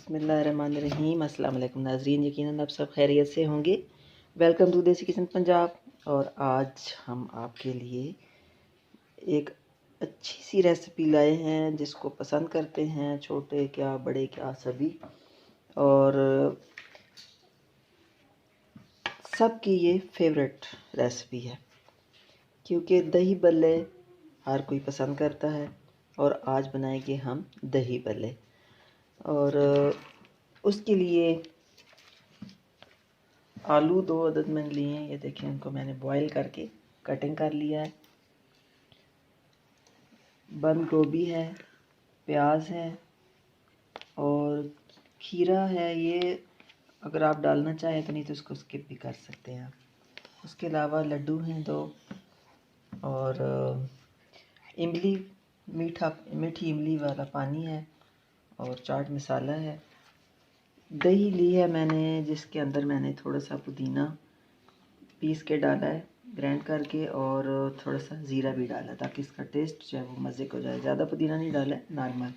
बिस्मिल्लाहिर्रहमानिर्रहीम। अस्सलाम वालेकुम नाज़रीन, यकीनन आप सब खैरियत से होंगे। वेलकम टू देसी किचन पंजाब। और आज हम आपके लिए एक अच्छी सी रेसिपी लाए हैं जिसको पसंद करते हैं छोटे क्या बड़े क्या सभी, और सबकी ये फेवरेट रेसिपी है क्योंकि दही बल्ले हर कोई पसंद करता है। और आज बनाएंगे हम दही बल्ले। और उसके लिए आलू 2 अदद मैंने लिए हैं। ये देखिए, इनको मैंने बॉईल करके कटिंग कर लिया है। बंद गोभी है, प्याज है और खीरा है। ये अगर आप डालना चाहें तो, नहीं तो उसको स्किप भी कर सकते हैं आप। उसके अलावा लड्डू हैं 2, और इमली, मीठी इमली वाला पानी है, और चाट मसाला है। दही ली है मैंने जिसके अंदर मैंने थोड़ा सा पुदीना पीस के डाला है ग्राइंड करके, और थोड़ा सा ज़ीरा भी डाला ताकि इसका टेस्ट जो है वो मज़े को जाए। ज़्यादा पुदीना नहीं डाला है, नॉर्मल।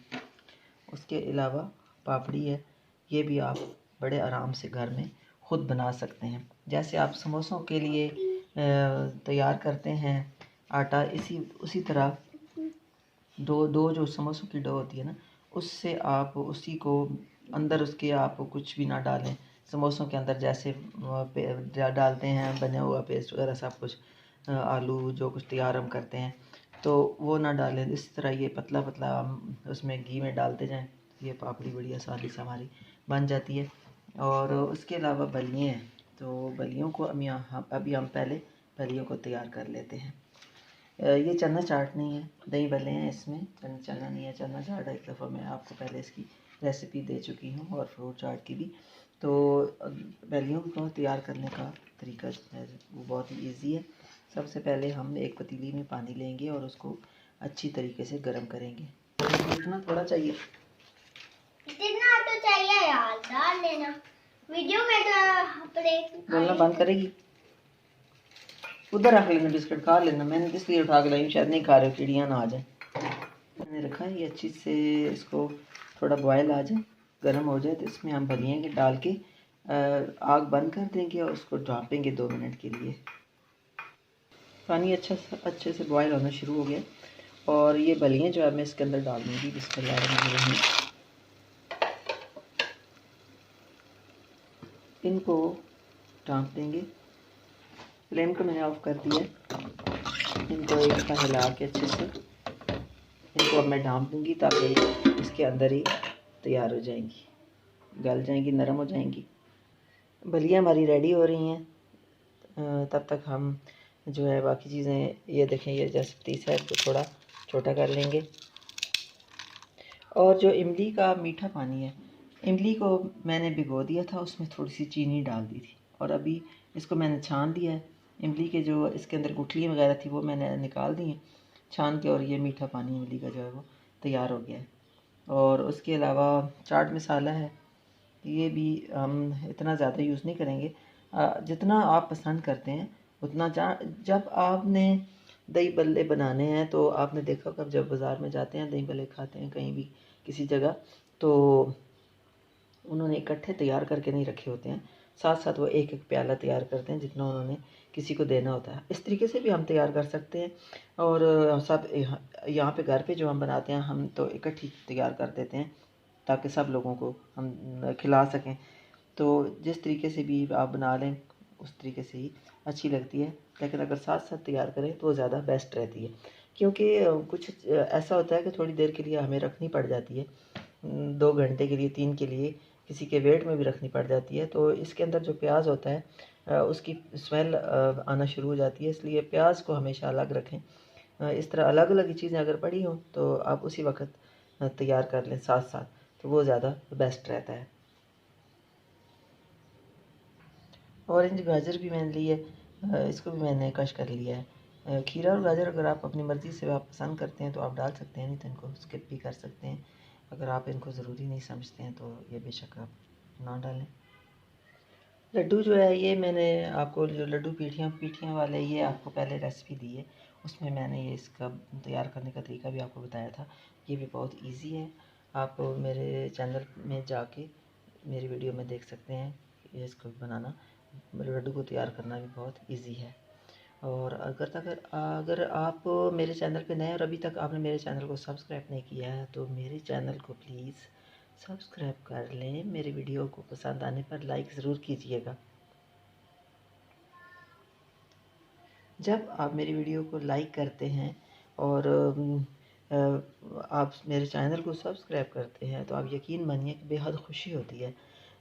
उसके अलावा पापड़ी है। ये भी आप बड़े आराम से घर में ख़ुद बना सकते हैं। जैसे आप समोसों के लिए तैयार करते हैं आटा, उसी तरह दो जो समोसों की डो होती है ना, उससे आप उसी को अंदर उसके आप कुछ भी ना डालें। समोसों के अंदर जैसे डालते हैं बने हुआ पेस्ट वगैरह सब कुछ, आलू जो कुछ तैयार हम करते हैं तो वो ना डालें। इस तरह ये पतला पतला हम उसमें घी में डालते जाएं, ये पापड़ी बड़ी आसानी से हमारी बन जाती है। और उसके अलावा बलिए हैं, तो बलियों को अभी हम पहले बलियों को तैयार कर लेते हैं। ये चना चाट नहीं है, दही बल्ले हैं इसमें, चना नहीं है। चना चाट एक दफ़ा मैं आपको पहले इसकी रेसिपी दे चुकी हूँ, और फ्रूट चाट की भी। तो बलियों को तैयार करने का तरीका जो है वो बहुत ही ईजी है। सबसे पहले हम एक पतीली में पानी लेंगे और उसको अच्छी तरीके से गर्म करेंगे। इतना थोड़ा चाहिए, इतना तो चाहिए यार, डाल लेना वीडियो में तो बोलना बंद करेगी। उधर रख लेना, बिस्किट खा लेना। मैंने इसलिए उठा के लाई, शायद नहीं खा रहे हो, चिड़िया ना आ जाए। मैंने रखा है ये अच्छी से, इसको थोड़ा बॉयल आ जाए, गर्म हो जाए, तो इसमें हम बलिएंगे डाल के आग बंद कर देंगे और उसको ढाँपेंगे 2 मिनट के लिए। पानी अच्छे से बॉयल होना शुरू हो गया, और ये बलियाँ जो है मैं इसके अंदर डाल दूँगी। बिस्मिल्लाहिर्रहमानिर्रहीम। इनको ढाँप देंगे। फ्लेम को मैंने ऑफ कर दिया। इनको एक दफ़ा हिला के अच्छे से इनको अब मैं ढाँप दूँगी ताकि इसके अंदर ही तैयार हो जाएंगी, गल जाएंगी, नरम हो जाएंगी। बलियाँ हमारी रेडी हो रही हैं। तब तक हम जो है बाकी चीज़ें, ये देखें, ये जैसे पतीसा है इसको थोड़ा छोटा कर लेंगे। और जो इमली का मीठा पानी है, इमली को मैंने भिगो दिया था, उसमें थोड़ी सी चीनी डाल दी थी, और अभी इसको मैंने छान दिया है। इमली के जो इसके अंदर गुठलियाँ वगैरह थी वो मैंने निकाल दी हैं छान के, और ये मीठा पानी इमली का जो है वो तैयार हो गया है। और उसके अलावा चाट मसाला है, ये भी हम इतना ज़्यादा यूज़ नहीं करेंगे, जितना आप पसंद करते हैं उतना। जब आपने दही बल्ले बनाने हैं तो आपने देखा कब, जब बाज़ार में जाते हैं दही बल्ले खाते हैं कहीं भी किसी जगह, तो उन्होंने इकट्ठे तैयार करके नहीं रखे होते हैं, साथ साथ वो एक एक प्याला तैयार करते हैं जितना उन्होंने किसी को देना होता है। इस तरीके से भी हम तैयार कर सकते हैं। और सब यहाँ पे घर पे जो हम बनाते हैं, हम तो इकट्ठी तैयार कर देते हैं ताकि सब लोगों को हम खिला सकें। तो जिस तरीके से भी आप बना लें उस तरीके से ही अच्छी लगती है, लेकिन अगर साथ साथ तैयार करें तो ज़्यादा बेस्ट रहती है। क्योंकि कुछ ऐसा होता है कि थोड़ी देर के लिए हमें रखनी पड़ जाती है, 2 घंटे के लिए, 3 के लिए, किसी के वेट में भी रखनी पड़ जाती है। तो इसके अंदर जो प्याज होता है उसकी स्मेल आना शुरू हो जाती है, इसलिए प्याज को हमेशा अलग रखें। इस तरह अलग अलग ही चीज़ें अगर पड़ी हों तो आप उसी वक्त तैयार कर लें साथ साथ, तो वो ज़्यादा बेस्ट रहता है। ऑरेंज गाजर भी मैंने ली है, इसको भी मैंने कश कर लिया है। खीरा और गाजर अगर आप अपनी मर्ज़ी से आप पसंद करते हैं तो आप डाल सकते हैं, नहीं तो इनको स्किप भी कर सकते हैं। अगर आप इनको ज़रूरी नहीं समझते हैं तो ये बेशक आप ना डालें। लड्डू जो है, ये मैंने आपको जो लड्डू पीठियाँ वाले, ये आपको पहले रेसिपी दी है, उसमें मैंने ये इसका तैयार करने का तरीका भी आपको बताया था। ये भी बहुत इजी है। आप मेरे चैनल में जाके मेरी वीडियो में देख सकते हैं। ये इसको बनाना, लड्डू को तैयार करना भी बहुत इजी है। और अगर आप मेरे चैनल पे नए हैं और अभी तक आपने मेरे चैनल को सब्सक्राइब नहीं किया है तो मेरे चैनल को प्लीज़ सब्सक्राइब कर लें। मेरी वीडियो को पसंद आने पर लाइक ज़रूर कीजिएगा। जब आप मेरी वीडियो को लाइक करते हैं और आप मेरे चैनल को सब्सक्राइब करते हैं तो आप यकीन मानिए कि बेहद खुशी होती है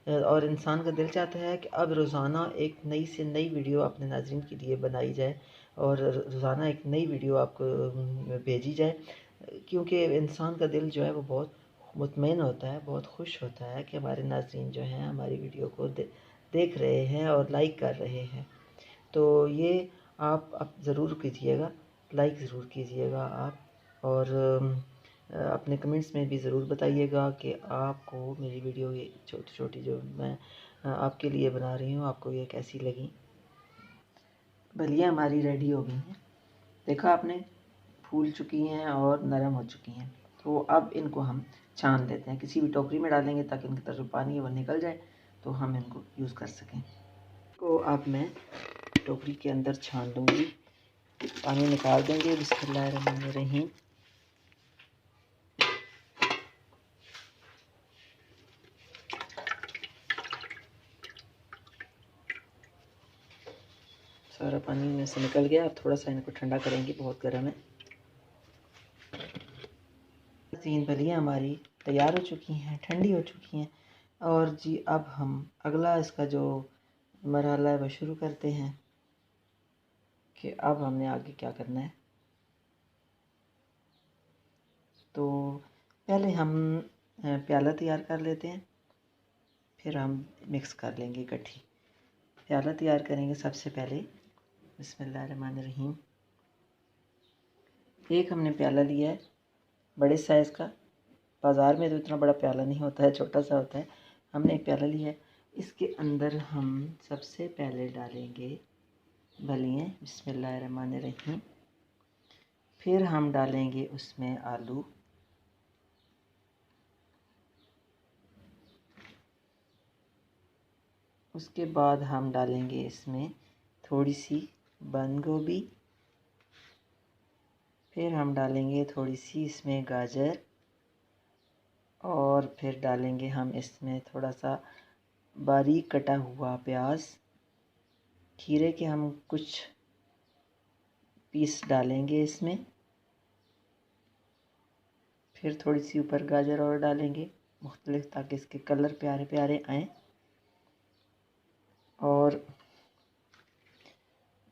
और इंसान का दिल चाहता है कि अब रोज़ाना एक नई से नई वीडियो अपने नाज़रीन के लिए बनाई जाए और रोज़ाना एक नई वीडियो आपको भेजी जाए, क्योंकि इंसान का दिल जो है वो बहुत मुतमईन होता है, बहुत खुश होता है कि हमारे नाज़रीन जो हैं हमारी वीडियो को देख रहे हैं और लाइक कर रहे हैं। तो ये आप ज़रूर कीजिएगा, लाइक ज़रूर कीजिएगा आप। और अपने कमेंट्स में भी ज़रूर बताइएगा कि आपको मेरी वीडियो ये छोटी छोटी जो मैं आपके लिए बना रही हूँ आपको ये कैसी लगी। बलियाँ हमारी रेडी हो गई हैं, देखा आपने, फूल चुकी हैं और नरम हो चुकी हैं। तो अब इनको हम छान लेते हैं, किसी भी टोकरी में डालेंगे ताकि इनकी तरफ जो पानी है वो निकल जाए तो हम इनको यूज़ कर सकें। तो अब मैं टोकरी के अंदर छान लूँगी, पानी निकाल देंगे। बिस्मिल्लाहिर्रहमानिर्रहीम। सारा पानी में से निकल गया। अब थोड़ा सा इनको ठंडा करेंगे, बहुत गर्म है। 3 बलियाँ हमारी तैयार हो चुकी हैं, ठंडी हो चुकी हैं। और जी अब हम अगला इसका जो मरहला है वो शुरू करते हैं कि अब हमने आगे क्या करना है। तो पहले हम प्याला तैयार कर लेते हैं, फिर हम मिक्स कर लेंगे इकट्ठी। प्याला तैयार करेंगे सबसे पहले। बिस्मिल्लाहिर्रहमानिर्रहीम। एक हमने प्याला लिया है बड़े साइज़ का, बाज़ार में तो इतना बड़ा प्याला नहीं होता है, छोटा सा होता है। हमने एक प्याला लिया है, इसके अंदर हम सबसे पहले डालेंगे बलियाँ। बिस्मिल्लाहिर्रहमानिर्रहीम। फिर हम डालेंगे उसमें आलू, उसके बाद हम डालेंगे इसमें थोड़ी सी बंद गोभी, फिर हम डालेंगे थोड़ी सी इसमें गाजर, और फिर डालेंगे हम इसमें थोड़ा सा बारीक कटा हुआ प्याज। खीरे के हम कुछ पीस डालेंगे इसमें, फिर थोड़ी सी ऊपर गाजर और डालेंगे मुख्तलिफ, ताकि इसके कलर प्यारे प्यारे आएँ। और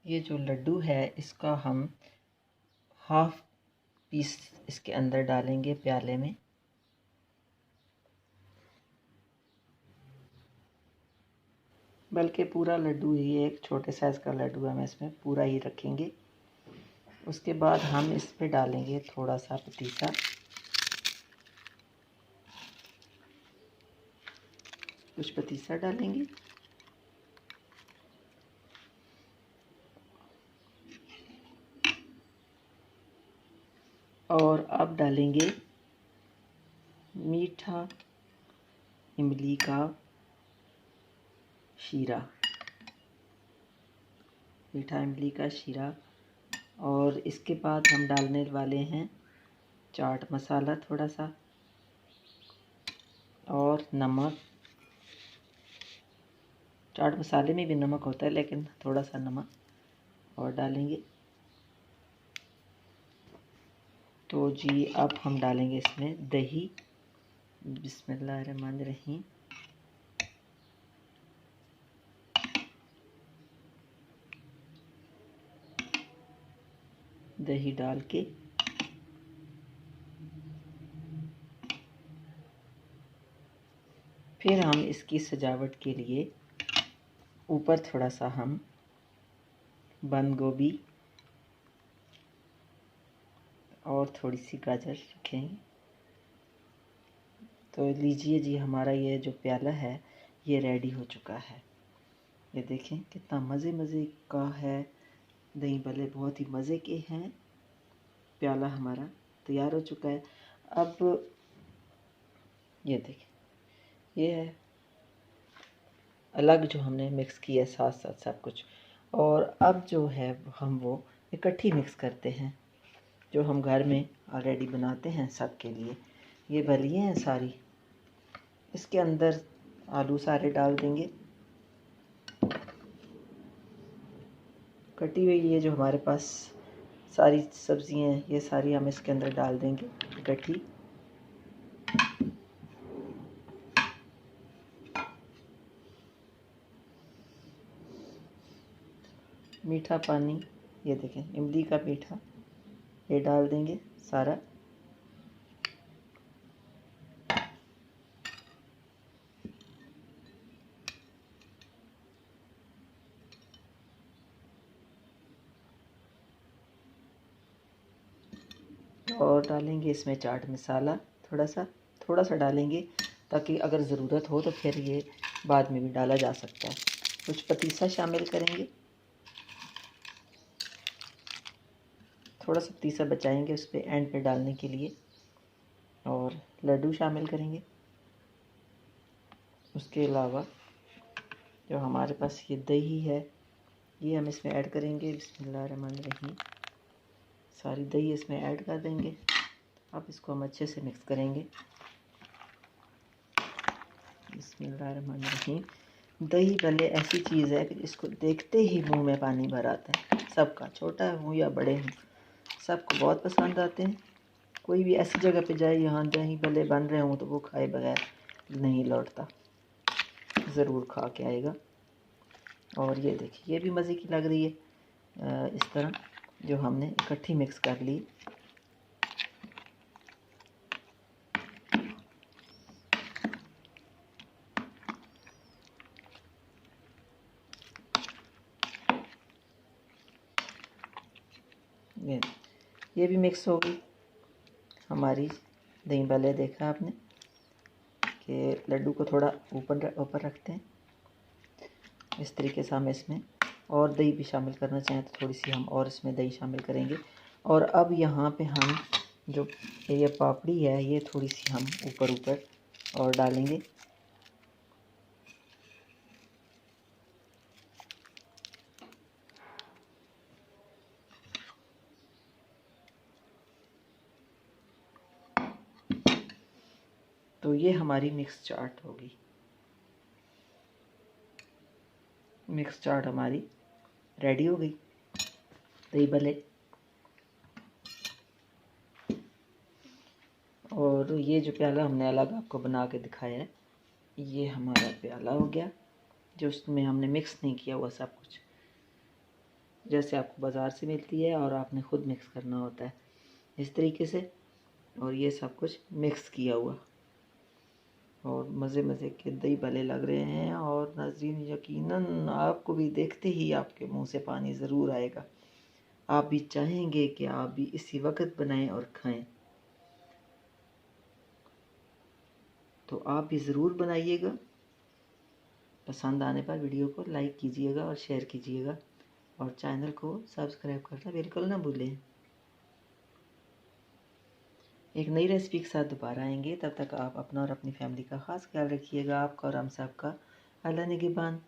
ये जो लड्डू है इसका हम हाफ पीस इसके अंदर डालेंगे प्याले में। बल्कि पूरा लड्डू ही, एक छोटे साइज़ का लड्डू है, हम इसमें पूरा ही रखेंगे। उसके बाद हम इस पे डालेंगे थोड़ा सा पतीसा, कुछ पतीसा डालेंगे। और अब डालेंगे मीठा इमली का शीरा, मीठा इमली का शीरा। और इसके बाद हम डालने वाले हैं चाट मसाला थोड़ा सा और नमक। चाट मसाले में भी नमक होता है लेकिन थोड़ा सा नमक और डालेंगे। तो जी अब हम डालेंगे इसमें दही। बिस्मिल्लाहिर्रहमानिर्रहीम। दही डाल के फिर हम इसकी सजावट के लिए ऊपर थोड़ा सा हम बंद गोभी और थोड़ी सी गाजर रखेंगे। तो लीजिए जी, हमारा ये जो प्याला है ये रेडी हो चुका है। ये देखें कितना मज़े मज़े का है, दही भल्ले बहुत ही मज़े के हैं। प्याला हमारा तैयार हो चुका है। अब ये देखें, ये है अलग जो हमने मिक्स किया साथ साथ सब कुछ। और अब जो है हम वो इकट्ठी मिक्स करते हैं, जो हम घर में ऑलरेडी बनाते हैं सब के लिए। ये बलिए हैं सारी, इसके अंदर आलू सारे डाल देंगे। कटी हुई ये जो हमारे पास सारी सब्जियां हैं ये सारी हम इसके अंदर डाल देंगे इकट्ठी। मीठा पानी, ये देखें इमली का मीठा, ये डाल देंगे सारा। और डालेंगे इसमें चाट मसाला थोड़ा सा डालेंगे, ताकि अगर ज़रूरत हो तो फिर ये बाद में भी डाला जा सकता है। कुछ पतीसा शामिल करेंगे, थोड़ा सा पतीसा बचाएंगे उस पर एंड पे डालने के लिए। और लड्डू शामिल करेंगे। उसके अलावा जो हमारे पास ये दही है ये हम इसमें ऐड करेंगे। बिस्मिल्लाहिर्रहमानिर्रहीम। सारी दही इसमें ऐड कर देंगे। अब इसको हम अच्छे से मिक्स करेंगे। बिस्मिल्लाहिर्रहमानिर्रहीम। दही भले ऐसी चीज़ है कि इसको देखते ही मुंह में पानी भर आता है सबका, छोटा हो या बड़े हों, सबको बहुत पसंद आते हैं। कोई भी ऐसी जगह पे जाए यहाँ दही भले बन रहे हों तो वो खाए बगैर नहीं लौटता, ज़रूर खा के आएगा। और ये देखिए ये भी मज़े की लग रही है। इस तरह जो हमने इकट्ठी मिक्स कर ली। ये भी मिक्स होगी हमारी दही भल्ले। देखा आपने कि लड्डू को थोड़ा ऊपर रखते हैं, इस तरीके से हम इसमें और दही भी शामिल करना चाहें तो थोड़ी सी हम और इसमें दही शामिल करेंगे। और अब यहाँ पे हम जो ये पापड़ी है ये थोड़ी सी हम ऊपर और डालेंगे। तो ये हमारी मिक्स चाट होगी। मिक्स चाट हमारी रेडी हो गई, दही भल्ले। और ये जो प्याला हमने अलग आपको बना के दिखाया है ये हमारा प्याला हो गया, जो उसमें हमने मिक्स नहीं किया हुआ सब कुछ, जैसे आपको बाज़ार से मिलती है और आपने ख़ुद मिक्स करना होता है इस तरीके से। और ये सब कुछ मिक्स किया हुआ और मज़े के दही भल्ले लग रहे हैं। और नाज़रीन यकीनन आपको भी देखते ही आपके मुंह से पानी ज़रूर आएगा। आप भी चाहेंगे कि आप भी इसी वक्त बनाएं और खाएं। तो आप भी ज़रूर बनाइएगा। पसंद आने पर वीडियो को लाइक कीजिएगा और शेयर कीजिएगा, और चैनल को सब्सक्राइब करना बिल्कुल ना भूलें। एक नई रेसिपी के साथ दोबारा आएंगे, तब तक आप अपना और अपनी फैमिली का ख़ास ख्याल रखिएगा। आपका और हम सब का अल्लाह निगहबान।